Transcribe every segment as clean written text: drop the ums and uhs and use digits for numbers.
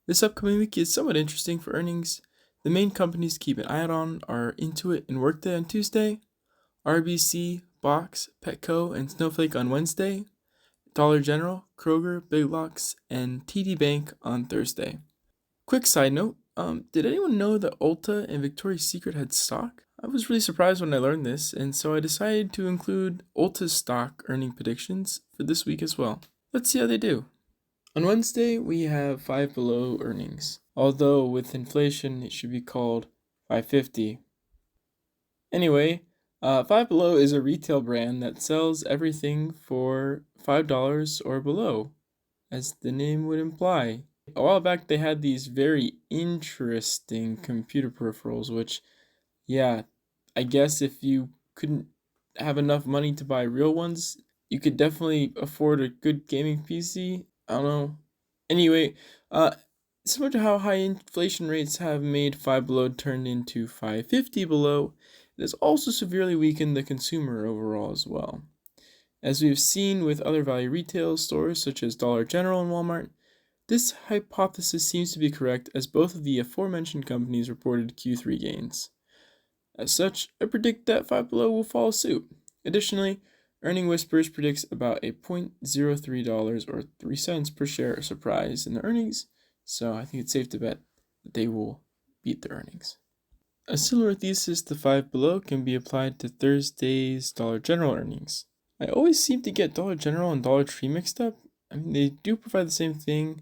This upcoming week is somewhat interesting for earnings. The main companies to keep an eye out on are Intuit and Workday on Tuesday, RBC, Box, Petco, and Snowflake on Wednesday, Dollar General, Kroger, Big Lots, and TD Bank on Thursday. Quick side note, did anyone know that Ulta and Victoria's Secret had stock? I was really surprised when I learned this, and so I decided to include Ulta's stock earning predictions for this week as well. Let's see how they do. On Wednesday, we have Five Below earnings, although with inflation, it should be called 550. Anyway, Five Below is a retail brand that sells everything for $5 or below, as the name would imply. A while back, they had these very interesting computer peripherals, which, yeah, I guess if you couldn't have enough money to buy real ones, you could definitely afford a good gaming PC. I don't know. Anyway, similar to how high inflation rates have made Five Below turn into 550 below, it has also severely weakened the consumer overall as well. As we've seen with other value retail stores such as Dollar General and Walmart, this hypothesis seems to be correct as both of the aforementioned companies reported Q3 gains. As such, I predict that Five Below will follow suit. Additionally, Earning Whispers predicts about a $0.03 or 3 cents per share surprise in the earnings, so I think it's safe to bet that they will beat their earnings. A similar thesis to Five Below can be applied to Thursday's Dollar General earnings. I always seem to get Dollar General and Dollar Tree mixed up. I mean, they do provide the same thing,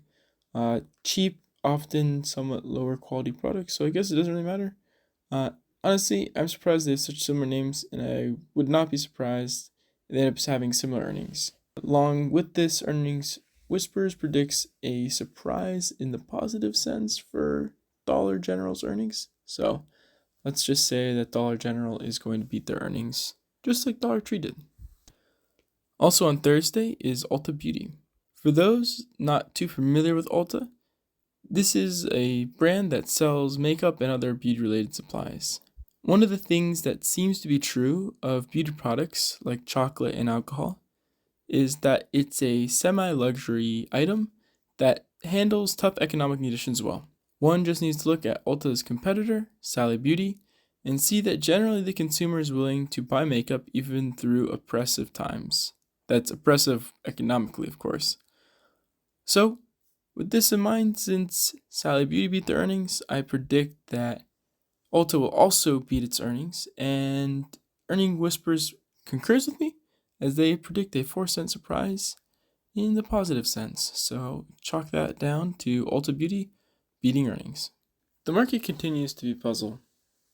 cheap, often somewhat lower quality products, so I guess it doesn't really matter. Honestly, I'm surprised they have such similar names, and I would not be surprised if they end up having similar earnings. Along with this, Earnings Whispers predicts a surprise in the positive sense for Dollar General's earnings. So let's just say that Dollar General is going to beat their earnings, just like Dollar Tree did. Also on Thursday is Ulta Beauty. For those not too familiar with Ulta, this is a brand that sells makeup and other beauty-related supplies. One of the things that seems to be true of beauty products like chocolate and alcohol is that it's a semi-luxury item that handles tough economic conditions well. One just needs to look at Ulta's competitor, Sally Beauty, and see that generally the consumer is willing to buy makeup even through oppressive times. That's oppressive economically, of course. So, with this in mind, since Sally Beauty beat their earnings, I predict that Ulta will also beat its earnings, and Earning Whispers concurs with me as they predict a 4-cent surprise in the positive sense. So chalk that down to Ulta Beauty beating earnings. The market continues to be puzzled.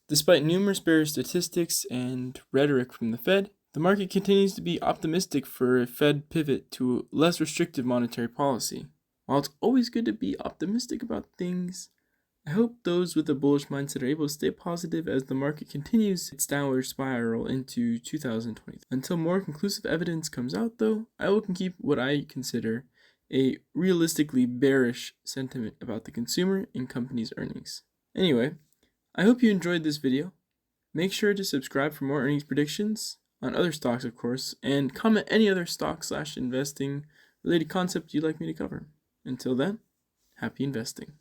Despite numerous bearish statistics and rhetoric from the Fed, the market continues to be optimistic for a Fed pivot to less restrictive monetary policy. While it's always good to be optimistic about things, I hope those with a bullish mindset are able to stay positive as the market continues its downward spiral into 2020. Until more conclusive evidence comes out, though, I will keep what I consider a realistically bearish sentiment about the consumer and company's earnings. Anyway, I hope you enjoyed this video. Make sure to subscribe for more earnings predictions on other stocks, of course, and comment any other stock/investing related concept you'd like me to cover. Until then, happy investing.